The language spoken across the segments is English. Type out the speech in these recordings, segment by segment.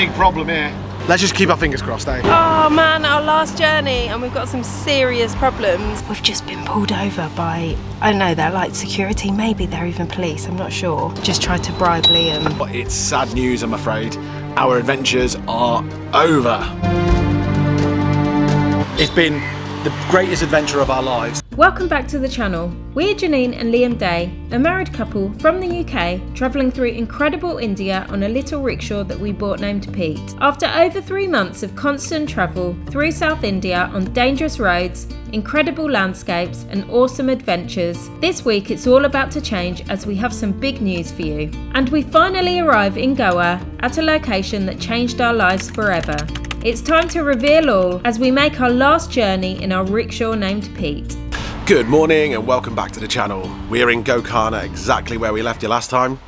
big problem here. Let's just keep our fingers crossed, eh? Oh man, our last journey and we've got some serious problems. We've just been pulled over by, I don't know, they're like security, maybe they're even police, I'm not sure. Just tried to bribe Liam. But it's sad news, I'm afraid. Our adventures are over. It's been the greatest adventure of our lives. Welcome back to the channel. We're Janine and Liam Day, a married couple from the UK, travelling through incredible India on a little rickshaw that we bought named Pete. After over 3 months of constant travel through South India on dangerous roads, incredible landscapes and awesome adventures, this week it's all about to change as we have some big news for you. And we finally arrive in Goa at a location that changed our lives forever. It's time to reveal all as we make our last journey in our rickshaw named Pete. Good morning and welcome back to the channel. We're in Gokarna, exactly where we left you last time.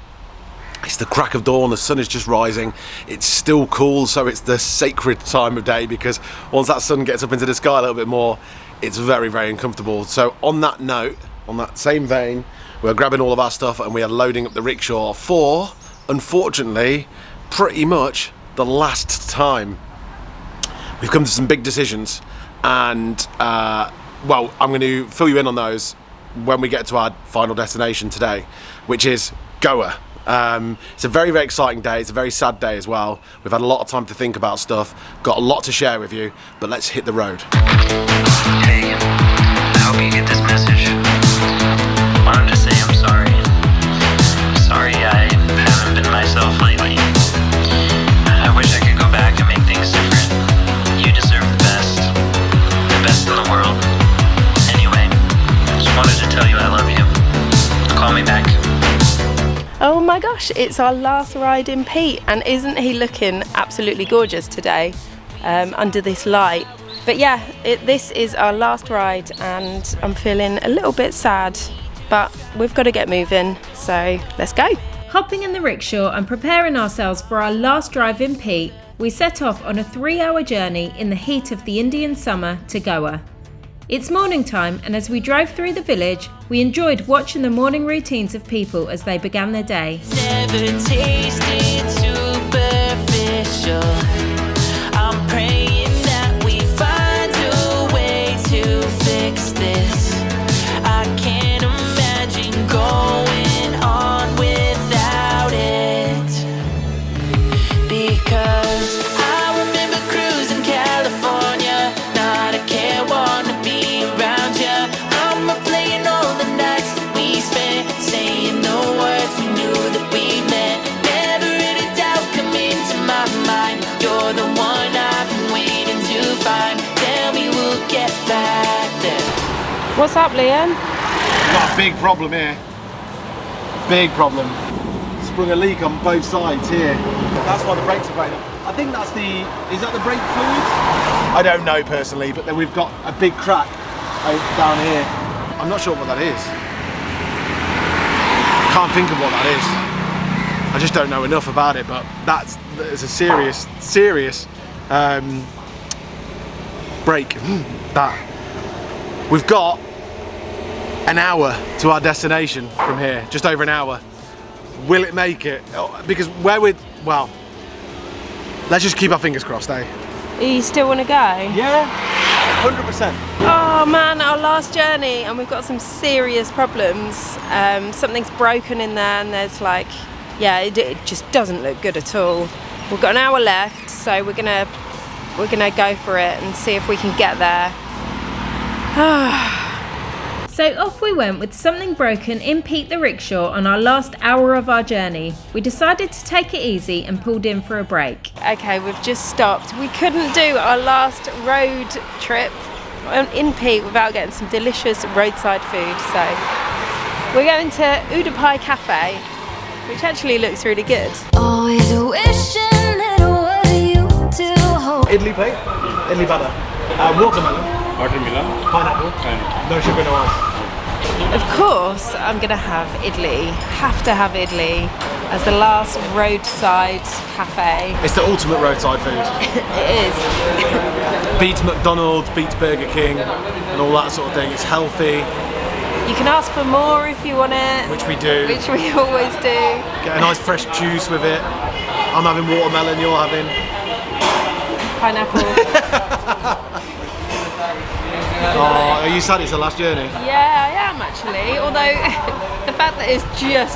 It's the crack of dawn, the sun is just rising. It's still cool, so it's the sacred time of day because once that sun gets up into the sky a little bit more, it's very, very uncomfortable. So on that note, on that same vein, we're grabbing all of our stuff and we are loading up the rickshaw for, unfortunately, pretty much the last time. We've come to some big decisions and well, I'm going to fill you in on those when we get to our final destination today, which is Goa. It's a very, very exciting day. It's a very sad day as well. We've had a lot of time to think about stuff, got a lot to share with you, but let's hit the road. Hey, I hope you get this message. Wanted to say I'm sorry. Sorry I haven't been myself lately. I wish I could go back and make things different. You deserve the best in the world. Anyway, just wanted to tell you I love you. Call me back. Oh my gosh, it's our last ride in Pete, and isn't he looking absolutely gorgeous today under this light? But yeah, this is our last ride and I'm feeling a little bit sad, but we've got to get moving, so let's go. Hopping in the rickshaw and preparing ourselves for our last drive in Pete, we set off on a 3-hour journey in the heat of the Indian summer to Goa. It's morning time, and as we drove through the village, we enjoyed watching the morning routines of people as they began their day. Never tasted superficial. I'm praying that we find a way to fix this. I can't imagine going on without it, because I remember cruising California, not a care, wanna be around ya. I'm replaying all the nights that we spent, saying the words we knew that we meant. Never any doubt come into my mind. You're the one I've been waiting to find. Tell me we'll get back there. What's up, Liam? Got a big problem here. Big problem. Sprung a leak on both sides here. That's why the brakes are failing. I think that's is that the brake fluid? I don't know personally, but then we've got a big crack down here. I'm not sure what that is. Can't think of what that is. I just don't know enough about it, but it's a serious break. That. We've got an hour to our destination from here, just over an hour. Will it make it? Because well, let's just keep our fingers crossed, eh? You still want to go? Yeah, 100%. Oh man, our last journey and we've got some serious problems. Something's broken in there and there's like, yeah, it just doesn't look good at all. We've got an hour left, so we're gonna go for it and see if we can get there. So off we went with something broken in Pete the rickshaw on our last hour of our journey. We decided to take it easy and pulled in for a break. Okay, we've just stopped. We couldn't do our last road trip in Pete without getting some delicious roadside food. So we're going to Udupi Cafe, which actually looks really good. Always wishing that it was you to hold. Idli plate, idli butter, watermelon, pineapple, no sugar, no ice. Of course, I'm gonna have idli. Have to have idli as the last roadside cafe. It's the ultimate roadside food. It is. Beats McDonald's, beats Burger King, and all that sort of thing. It's healthy. You can ask for more if you want it. Which we do. Which we always do. Get a nice fresh juice with it. I'm having watermelon, you're having pineapple. Oh, are you sad it's the last journey? Yeah, I am actually. Although the fact that it's just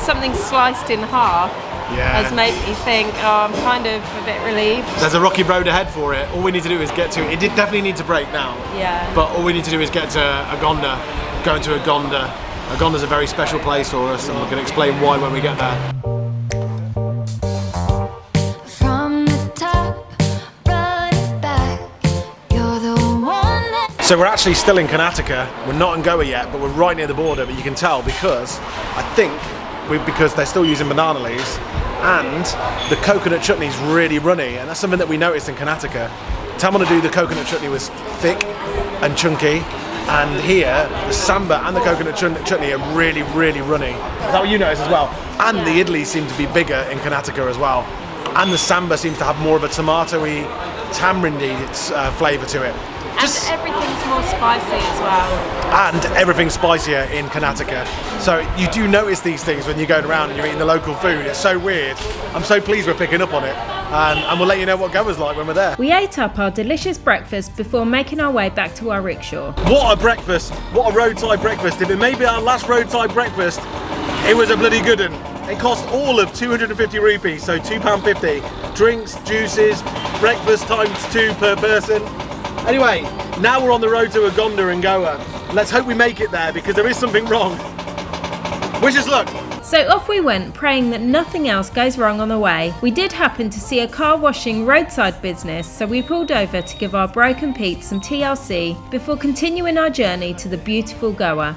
something sliced in half has made me think, oh, I'm kind of a bit relieved. There's a rocky road ahead for it. All we need to do is get to it. It did definitely need to break now. Yeah. But all we need to do is get to Agonda, go into Agonda. Agonda's a very special place for us, and we're going to explain why when we get there. So we're actually still in Karnataka. We're not in Goa yet, but we're right near the border. But you can tell because because they're still using banana leaves, and the coconut chutney is really runny, and that's something that we noticed in Karnataka. Tamil Nadu, the coconut chutney was thick and chunky, and here the samba and the coconut chutney are really, really runny. Is that what you noticed as well? And the idlis seem to be bigger in Karnataka as well, and the samba seems to have more of a tomatoey, tamarindy flavour to it. And everything's more spicy as well. And everything's spicier in Karnataka. So you do notice these things when you're going around and you're eating the local food. It's so weird. I'm so pleased we're picking up on it. And we'll let you know what Goa's like when we're there. We ate up our delicious breakfast before making our way back to our rickshaw. What a breakfast. What a roadside breakfast. If it may be our last roadside breakfast, it was a bloody good one. It cost all of 250 rupees, so £2.50. Drinks, juices, breakfast times 2 per person. Anyway, now we're on the road to Agonda in Goa. Let's hope we make it there because there is something wrong. Wish us luck. So off we went, praying that nothing else goes wrong on the way. We did happen to see a car washing roadside business, so we pulled over to give our broken Pete some TLC before continuing our journey to the beautiful Goa.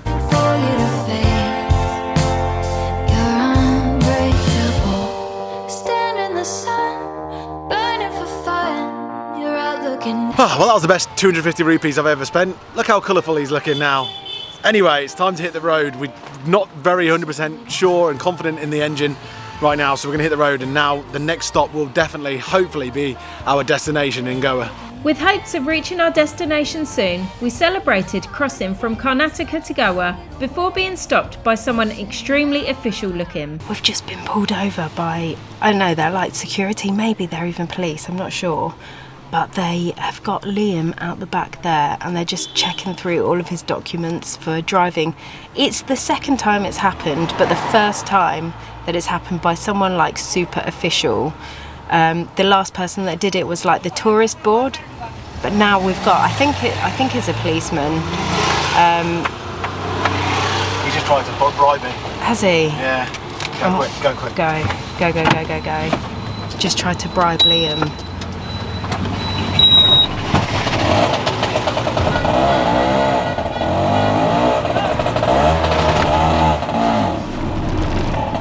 Oh, well, that was the best 250 rupees I've ever spent. Look how colourful he's looking now. Anyway, it's time to hit the road. We're not very 100% sure and confident in the engine right now, so we're going to hit the road, and now the next stop will definitely, hopefully, be our destination in Goa. With hopes of reaching our destination soon, we celebrated crossing from Karnataka to Goa before being stopped by someone extremely official looking. We've just been pulled over by, I don't know, they're like security, maybe they're even police, I'm not sure. But they have got Liam out the back there and they're just checking through all of his documents for driving. It's the second time it's happened, but the first time that it's happened by someone like super official. The last person that did it was like the tourist board, but now we've got, I think it's a policeman. He's just trying to bribe me. Has he? Yeah. Go quick. Go. Just tried to bribe Liam.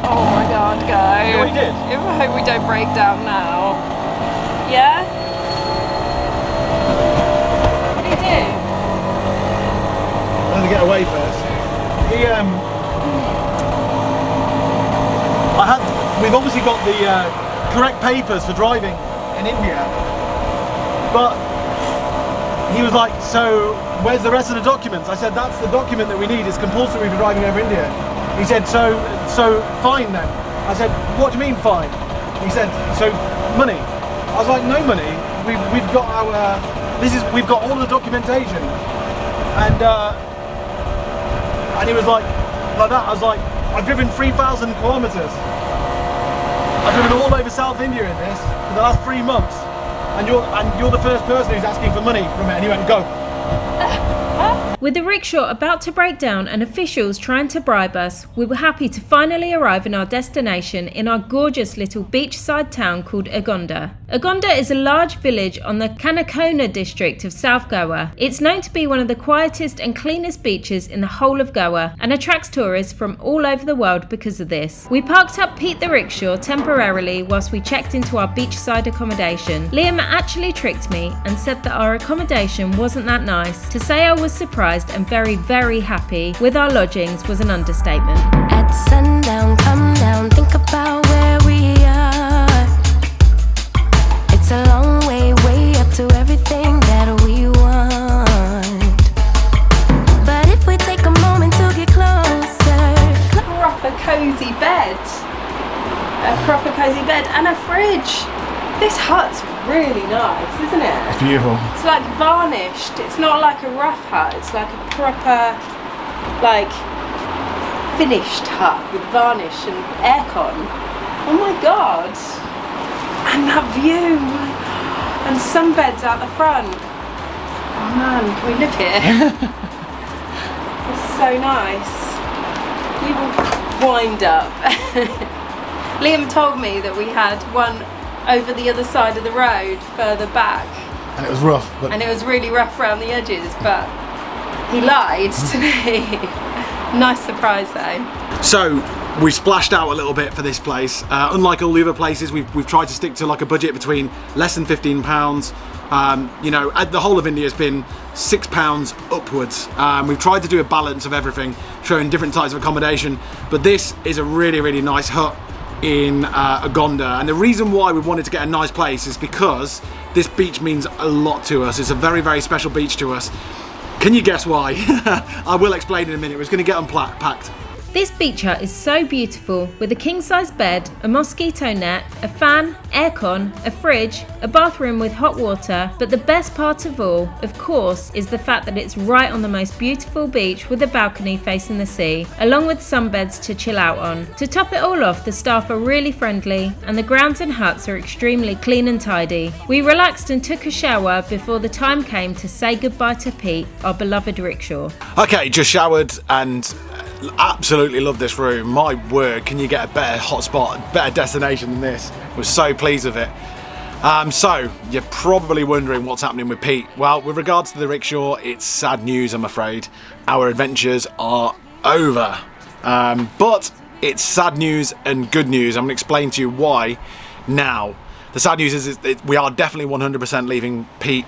Oh my God, go. You know what he did? I hope we don't break down now. Yeah? What did he do? I'm gonna get away first. We've obviously got the correct papers for driving in India, but he was like, so where's the rest of the documents? I said, that's the document that we need, it's compulsory for driving over India. He said, so fine then. I said, what do you mean fine? He said, so money. I was like, no money, we've got our, we've got all the documentation. And he was like that. I was like, I've driven 3,000 kilometers. I've driven all over South India in this for the last 3 months. And you're the first person who's asking for money from it. And he went, go. With the rickshaw about to break down and officials trying to bribe us, we were happy to finally arrive in our destination in our gorgeous little beachside town called Agonda. Agonda is a large village on the Karnataka district of South Goa. It's known to be one of the quietest and cleanest beaches in the whole of Goa and attracts tourists from all over the world because of this. We parked up Pete the rickshaw temporarily whilst we checked into our beachside accommodation. Liam actually tricked me and said that our accommodation wasn't that nice. To say I was surprised and very, very happy with our lodgings was an understatement. At sundown, come down, think about where we are. It's a long way up to everything that we want. But if we take a moment to get closer. Proper cozy bed. A proper cozy bed and a fridge. This hut's really nice, isn't it? It's beautiful. It's like varnished. It's not like a rough hut. It's like a proper, like, finished hut with varnish and aircon. Oh my god! And that view, and sunbeds out the front. Oh man, can we live here? It's so nice. You will wind up. Liam told me that we had one over the other side of the road, further back. And it was rough. But... And it was really rough around the edges, but he lied to me. Nice surprise though. So we splashed out a little bit for this place. Unlike all the other places, we've tried to stick to like a budget between less than £15. You know, the whole of India has been £6 upwards. We've tried to do a balance of everything, showing different types of accommodation. But this is a really, really nice hut in Agonda, and the reason why we wanted to get a nice place is because this beach means a lot to us. It's a very, very special beach to us. Can you guess why? I will explain in a minute. It's going to get unpacked. This beach hut is so beautiful, with a king-size bed, a mosquito net, a fan, aircon, a fridge, a bathroom with hot water, but the best part of all, of course, is the fact that it's right on the most beautiful beach with a balcony facing the sea, along with sunbeds to chill out on. To top it all off, the staff are really friendly, and the grounds and huts are extremely clean and tidy. We relaxed and took a shower before the time came to say goodbye to Pete, our beloved rickshaw. Okay, just showered and absolutely love this room. My word, can you get a better hotspot, better destination than this? We're so pleased with it. So you're probably wondering what's happening with Pete. Well, with regards to the rickshaw, it's sad news, I'm afraid. Our adventures are over. But it's sad news and good news. I'm going to explain to you why now. The sad news is we are definitely 100% leaving Pete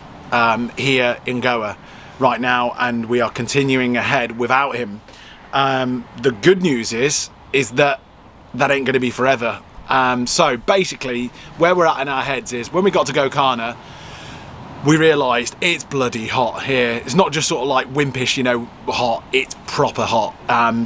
here in Goa right now, and we are continuing ahead without him. The good news is that ain't going to be forever. So basically, where we're at in our heads is when we got to Gokarna, we realised it's bloody hot here. It's not just sort of like wimpish, you know, hot. It's proper hot.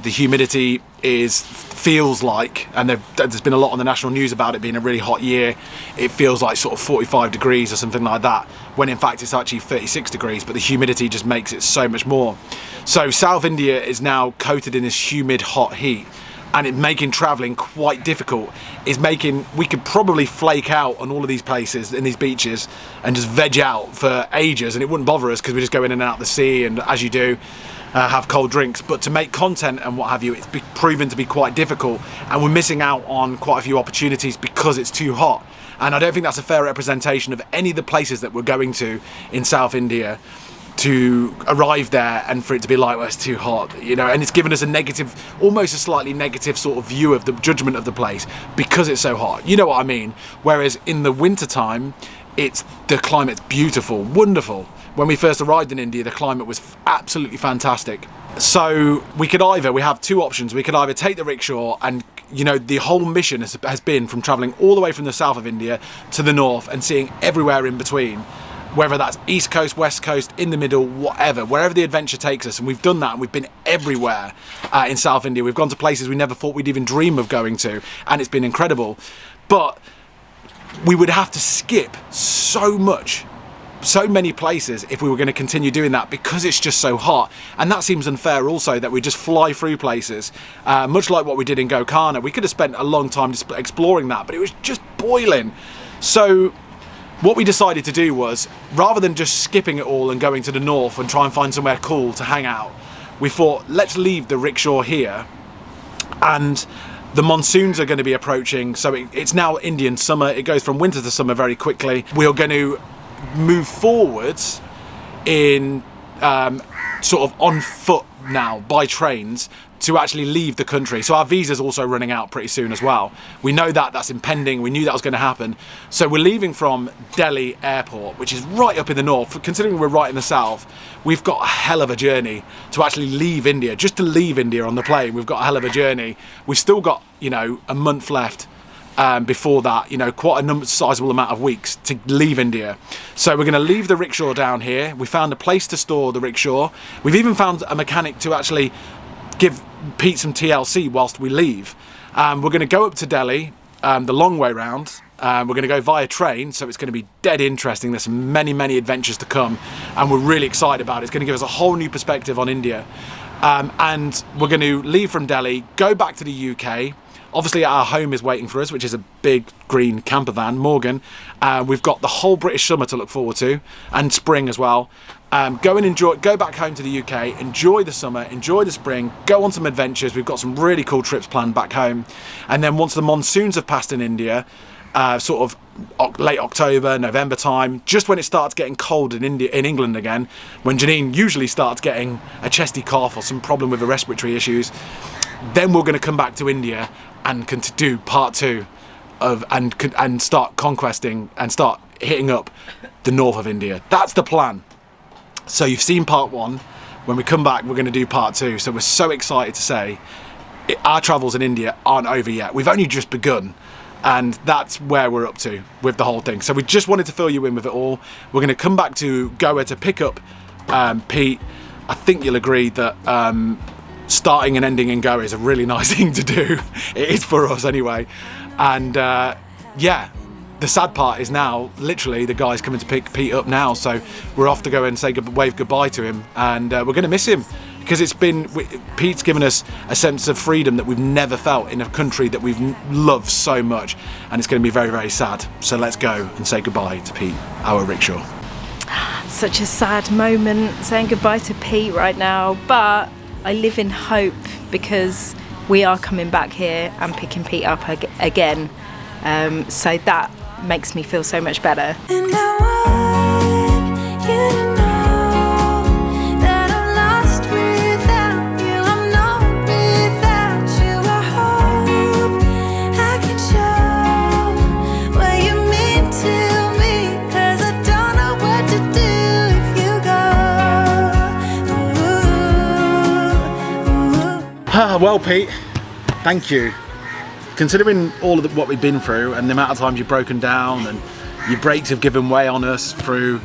The humidity feels like, and there's been a lot on the national news about it being a really hot year. It feels like sort of 45 degrees or something like that, when in fact it's actually 36 degrees, but the humidity just makes it so much more. So South India is now coated in this humid, hot heat, and it's making travelling quite difficult. We could probably flake out on all of these places, in these beaches, and just veg out for ages, and it wouldn't bother us because we just go in and out the sea, and as you do, have cold drinks. But to make content and what have you, it's proven to be quite difficult, and we're missing out on quite a few opportunities because it's too hot. And I don't think that's a fair representation of any of the places that we're going to in South India, to arrive there and for it to be like, well, it's too hot, you know. And it's given us a negative, almost a slightly negative sort of view of the judgment of the place because it's so hot, you know what I mean. Whereas in the winter time, the climate's beautiful, wonderful. When we first arrived in India, the climate was absolutely fantastic. So we have two options. We could either take the rickshaw, and you know, the whole mission has been from travelling all the way from the south of India to the north and seeing everywhere in between, whether that's east coast, west coast, in the middle, whatever, wherever the adventure takes us. And we've done that, and we've been everywhere in South India. We've gone to places we never thought we'd even dream of going to, and it's been incredible. But we would have to skip so many places if we were going to continue doing that, because it's just so hot. And that seems unfair also, that we just fly through places, much like what we did in Gokarna. We could have spent a long time exploring that, but it was just boiling. So what we decided to do was, rather than just skipping it all and going to the north and try and find somewhere cool to hang out, we thought, let's leave the rickshaw here. And the monsoons are going to be approaching, so it's now Indian summer. It goes from winter to summer very quickly. We are going to move forwards in sort of on foot now, by trains, to actually leave the country. So our visa's also running out pretty soon as well. We know that's impending. We knew that was going to happen. So we're leaving from Delhi airport, which is right up in the north. Considering we're right in the south, we've got a hell of a journey to actually leave India. Just to leave India on the plane, we've got a hell of a journey. We've still got, you know, a month left before that, you know, quite a sizable amount of weeks to leave India. So we're going to leave the rickshaw down here. We found a place to store the rickshaw. We've even found a mechanic to actually give Pete some TLC whilst we leave. We're going to go up to Delhi, the long way round. We're going to go via train, so it's going to be dead interesting. There's many, many adventures to come, and we're really excited about it. It's going to give us a whole new perspective on India. And we're going to leave from Delhi, go back to the UK. Obviously, our home is waiting for us, which is a big green camper van, Morgan. We've got the whole British summer to look forward to, and spring as well. Go and enjoy. Go back home to the UK, enjoy the summer, enjoy the spring, go on some adventures. We've got some really cool trips planned back home. And then once the monsoons have passed in India, sort of late October, November time, just when it starts getting cold in England again, when Janine usually starts getting a chesty cough or some problem with the respiratory issues, then we're going to come back to India and do part 2 of and start conquesting and start hitting up the north of India. That's the plan. So you've seen part 1. When we come back, we're going to do part 2. So we're so excited to say our travels in India aren't over yet. We've only just begun. And that's where we're up to with the whole thing. So we just wanted to fill you in with it all. We're going to come back to Goa to pick up Pete. I think you'll agree that starting and ending in Goa is a really nice thing to do. It is for us anyway. And yeah, the sad part is now literally the guy's coming to pick Pete up now. So we're off to go and wave goodbye to him. And we're going to miss him. Because Pete's given us a sense of freedom that we've never felt in a country that we've loved so much, and it's going to be very, very sad. So let's go and say goodbye to Pete, our rickshaw. Such a sad moment saying goodbye to Pete right now, but I live in hope because we are coming back here and picking Pete up again. So that makes me feel so much better. And I want you to know that I'm lost without you. I'm not without you. I hope I can show what you mean to me, 'cause I don't know what to do if you go. Well, Pete, thank you. Considering all of what we've been through and the amount of times you've broken down and your brakes have given way on us through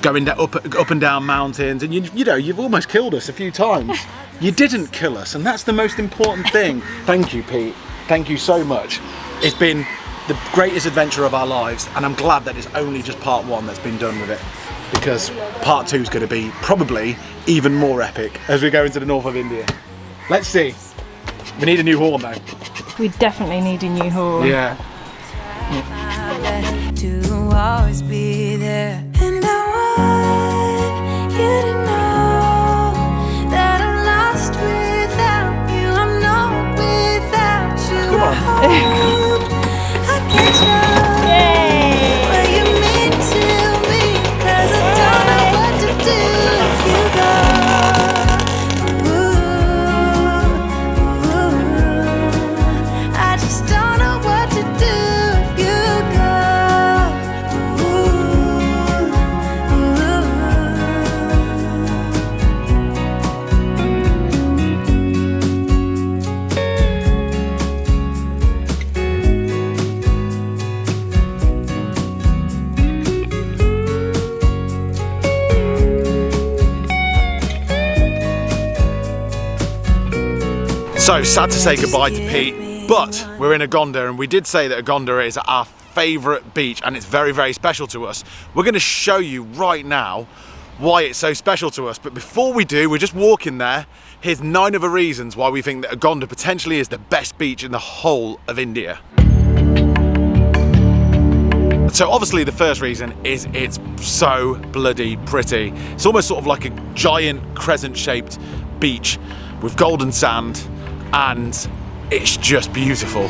going up and down mountains, and you know you've almost killed us a few times. You didn't kill us, and that's the most important thing. Thank you, Pete. Thank you so much. It's been the greatest adventure of our lives, and I'm glad that it's only just part 1 that's been done with it, because part 2 is going to be probably even more epic as we go into the north of India. Let's see. We need a new horn though. We definitely need a new horn. Yeah. To always be there. And I want you to know that I'm lost without you. I'm not without you. Come on. I hope I can show what you mean to me, 'cause I don't know what to do if you go. I just don't know what to do if you go. So sad to say goodbye to Pete, but we're in Agonda, and we did say that Agonda is our favourite beach and it's very, very special to us. We're going to show you right now why it's so special to us, but before we do, we're just walking there. Here's 9 other reasons why we think that Agonda potentially is the best beach in the whole of India. So obviously the first reason is it's so bloody pretty. It's almost sort of like a giant crescent-shaped beach with golden sand, and it's just beautiful.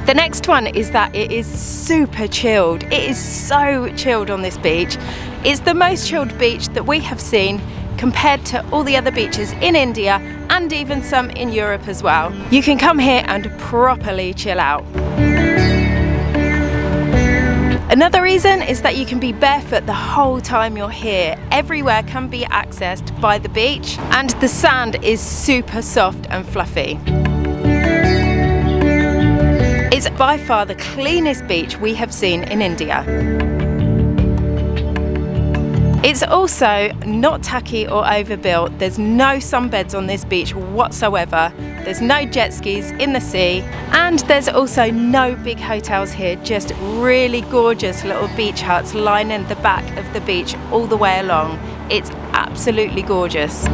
The next one is that it is super chilled. It is so chilled on this beach. It's the most chilled beach that we have seen compared to all the other beaches in India and even some in Europe as well. You can come here and properly chill out. Another reason is that you can be barefoot the whole time you're here. Everywhere can be accessed by the beach, and the sand is super soft and fluffy. It's by far the cleanest beach we have seen in India. It's also not tacky or overbuilt. There's no sunbeds on this beach whatsoever. There's no jet skis in the sea, and there's also no big hotels here, just really gorgeous little beach huts lining the back of the beach all the way along. It's absolutely gorgeous.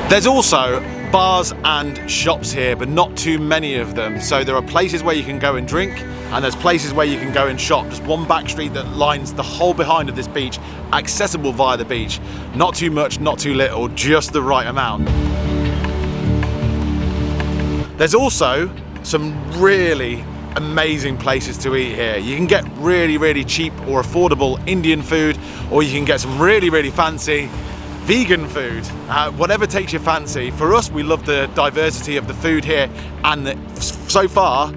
There's also bars and shops here, but not too many of them. So there are places where you can go and drink, and there's places where you can go and shop. Just one back street that lines the whole behind of this beach, accessible via the beach. Not too much, not too little, just the right amount. There's also some really amazing places to eat here. You can get really cheap or affordable Indian food, or you can get some really fancy vegan food, whatever takes your fancy. For us, we love the diversity of the food here, and so far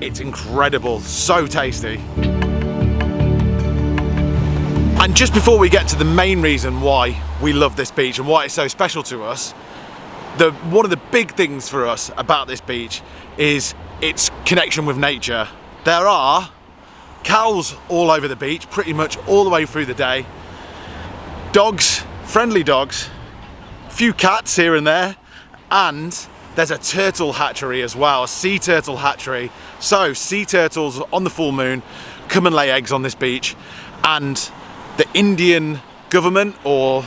it's incredible, so tasty. And just before we get to the main reason why we love this beach and why it's so special to us, one of the big things for us about this beach is its connection with nature. There are cows all over the beach, pretty much all the way through the day. Dogs, friendly dogs, a few cats here and there, and there's a turtle hatchery as well, a sea turtle hatchery. So sea turtles on the full moon come and lay eggs on this beach, and the Indian government or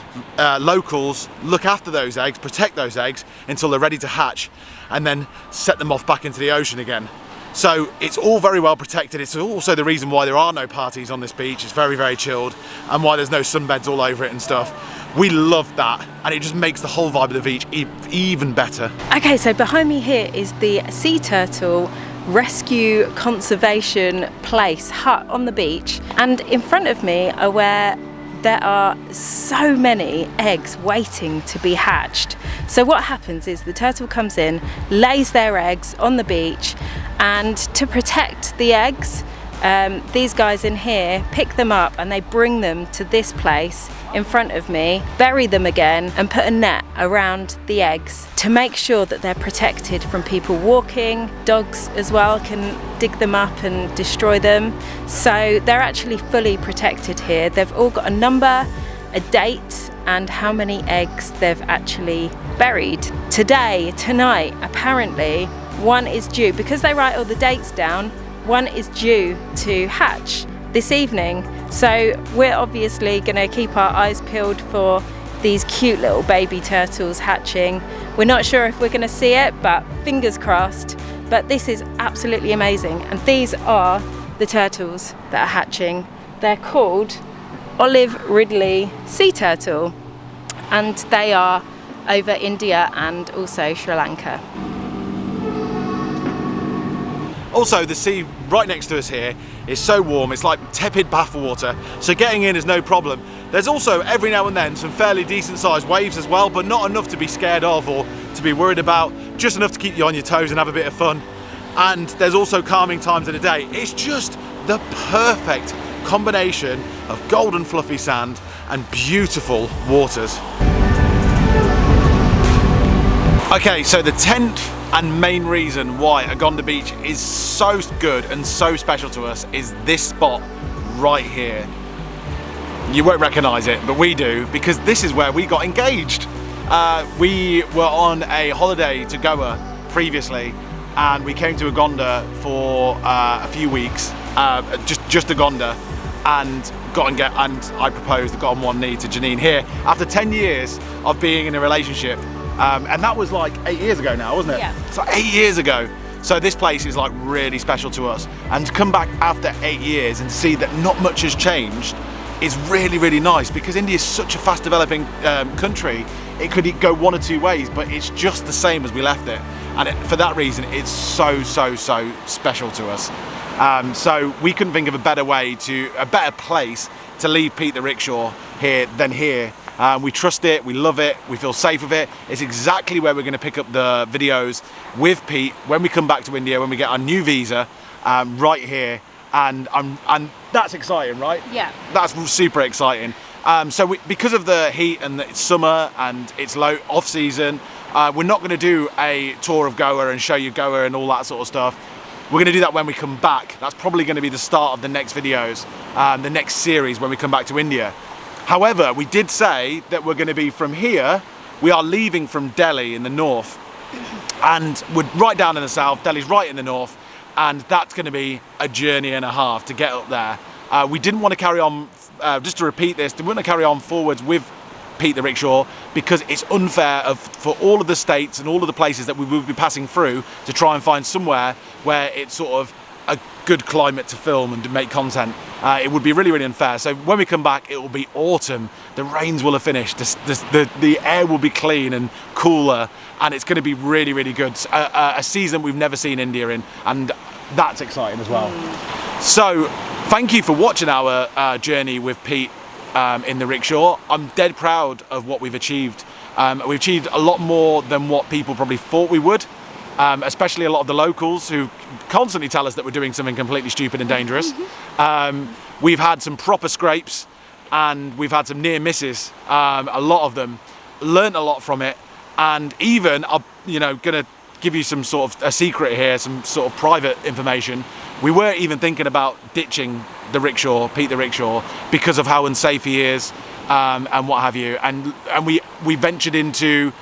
locals look after those eggs, protect those eggs until they're ready to hatch, and then set them off back into the ocean again. So it's all very well protected. It's also the reason why there are no parties on this beach. It's very chilled, and why there's no sunbeds all over it and stuff. We love that, and it just makes the whole vibe of the beach even better. Okay, so behind me here is the sea turtle rescue conservation place hut on the beach, and in front of me are where there are so many eggs waiting to be hatched. So what happens is the turtle comes in, lays their eggs on the beach, and to protect the eggs, these guys in here pick them up and they bring them to this place in front of me, bury them again, and put a net around the eggs to make sure that they're protected from people walking. Dogs as well can dig them up and destroy them. So they're actually fully protected here. They've all got a number, a date, and how many eggs they've actually buried. Tonight, apparently, one is due, because they write all the dates down, one is due to hatch this evening. So we're obviously going to keep our eyes peeled for these cute little baby turtles hatching. We're not sure if we're going to see it, but fingers crossed. But this is absolutely amazing, and these are the turtles that are hatching. They're called olive ridley sea turtle, and they are over India and also Sri Lanka. Also, the sea right next to us here is so warm, it's like tepid bath water, so getting in is no problem. There's also every now and then some fairly decent sized waves as well, but not enough to be scared of or to be worried about, just enough to keep you on your toes and have a bit of fun. And there's also calming times of the day. It's just the perfect combination of golden fluffy sand and beautiful waters. Okay, so the 10th and main reason why Agonda Beach is so good and so special to us is this spot right here. You won't recognise it, but we do, because this is where we got engaged. We were on a holiday to Goa previously, and we came to Agonda for a few weeks, just Agonda, and I proposed and got on one knee to Janine here after 10 years of being in a relationship. And that was like 8 years ago now, wasn't it? Yeah. So 8 years ago. So this place is like really special to us. And to come back after 8 years and see that not much has changed is really nice, because India is such a fast developing country. It could go one or two ways, but it's just the same as we left it. And for that reason, it's so special to us. So we couldn't think of a better place to leave Pete the rickshaw here than here. We trust it, we love it, we feel safe with it. It's exactly where we're going to pick up the videos with Pete when we come back to India, when we get our new visa, right here. And that's exciting, right? Yeah. That's super exciting. Because of the heat and it's summer and it's low off season, we're not going to do a tour of Goa and show you Goa and all that sort of stuff. We're going to do that when we come back. That's probably going to be the start of the next videos, the next series when we come back to India. However, we did say that we're going to be from here. We are leaving from Delhi in the north, and we're right down in the south. Delhi's right in the north, and that's going to be a journey and a half to get up there. We didn't want to carry on, just to repeat this, we didn't want to carry on forwards with Pete the rickshaw because it's unfair for all of the states and all of the places that we will be passing through to try and find somewhere where it's sort of a good climate to film and to make content. It would be really, really unfair. So when we come back, it will be autumn. The rains will have finished. The air will be clean and cooler, and it's going to be really, really good. A season we've never seen India in, and that's exciting as well. So thank you for watching our journey with Pete in the rickshaw. I'm dead proud of what we've achieved. We've achieved a lot more than what people probably thought we would, especially a lot of the locals who constantly tell us that we're doing something completely stupid and dangerous. We've had some proper scrapes, and we've had some near misses, a lot of them. Learned a lot from it, and even, gonna give you some sort of a secret here, some sort of private information. We were even thinking about ditching the rickshaw, Pete the rickshaw, because of how unsafe he is, and what have you. And we ventured into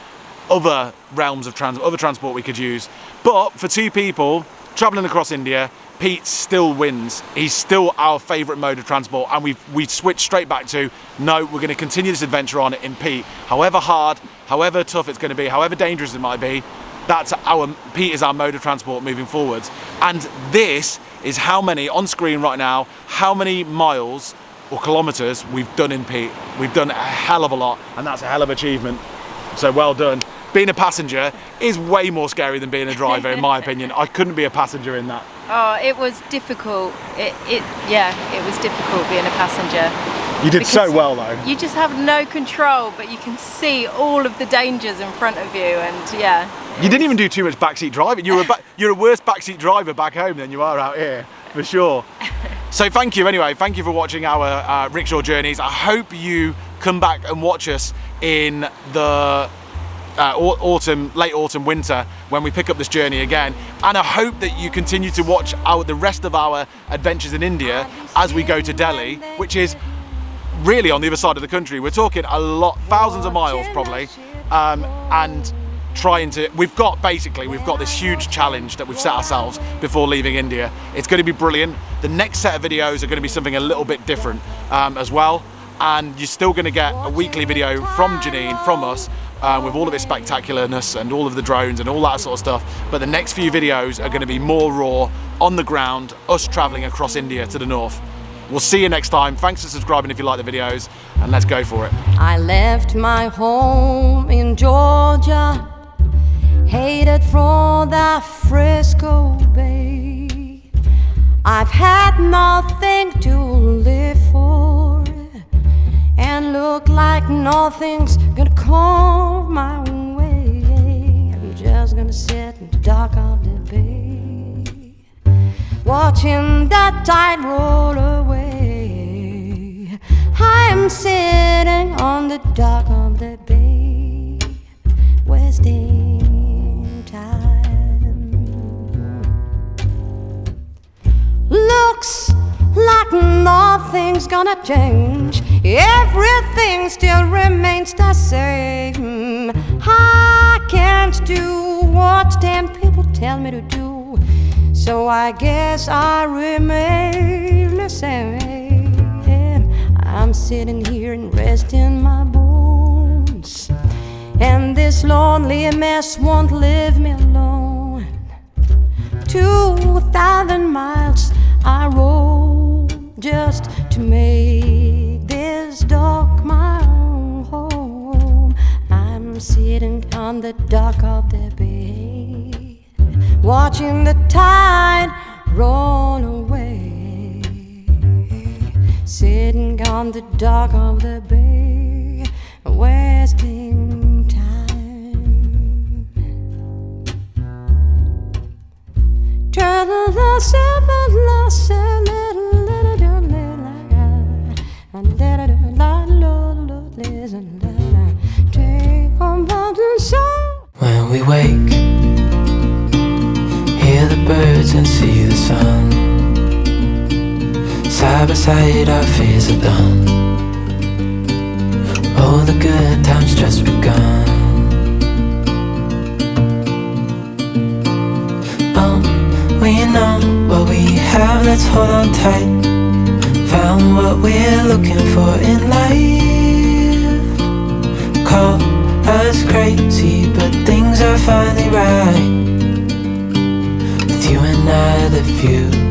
other realms of other transport we could use. But for two people traveling across India, Pete still wins. He's still our favourite mode of transport, and we switched straight back to, no, we're going to continue this adventure on in Pete. However hard, however tough it's going to be, however dangerous it might be, Pete is our mode of transport moving forwards. And this is how many, on screen right now, how many miles or kilometres we've done in Pete. We've done a hell of a lot, and that's a hell of an achievement. So well done. Being a passenger is way more scary than being a driver, in my opinion. I couldn't be a passenger in that. Oh, it was difficult. It was difficult being a passenger. You did so well though. You just have no control, but you can see all of the dangers in front of you, and yeah. You didn't even do too much backseat driving. You're a worse backseat driver back home than you are out here, for sure. So thank you anyway. Thank you for watching our rickshaw journeys. I hope you come back and watch us in the late autumn, winter, when we pick up this journey again. And I hope that you continue to watch the rest of our adventures in India as we go to Delhi, which is really on the other side of the country. We're talking thousands of miles probably, and we've got this huge challenge that we've set ourselves before leaving India. It's going to be brilliant. The next set of videos are going to be something a little bit different as well, and you're still going to get a weekly video from Janine, from us, with all of its spectacularness and all of the drones and all that sort of stuff. But the next few videos are going to be more raw, on the ground, us traveling across India to the north. We'll see you next time. Thanks for subscribing if you like the videos, and let's go for it. I left my home in Georgia, headed for the Frisco Bay. I've had nothing to live for, and look like nothing's gonna come my way. I'm just gonna sit in the dock of the bay, watching the tide roll away. I'm sitting on the dock of the bay, wasting time. Looks like nothing's gonna change. Everything still remains the same. I can't do what 10 people tell me to do, so I guess I remain the same. I'm sitting here and resting my bones, and this lonely mess won't leave me alone. 2,000 miles I roll just to make this dock my home. I'm sitting on the dock of the bay, watching the tide roll away. Sitting on the dock of the bay, wasting time. Turn the seven, lost, when we wake, hear the birds birds and see the sun. Side by side our fears are done. All the good times just begun. We know what we have, let's hold on tight. Found what we're looking for in life. Call us crazy, but things are finally right. With you and I, the future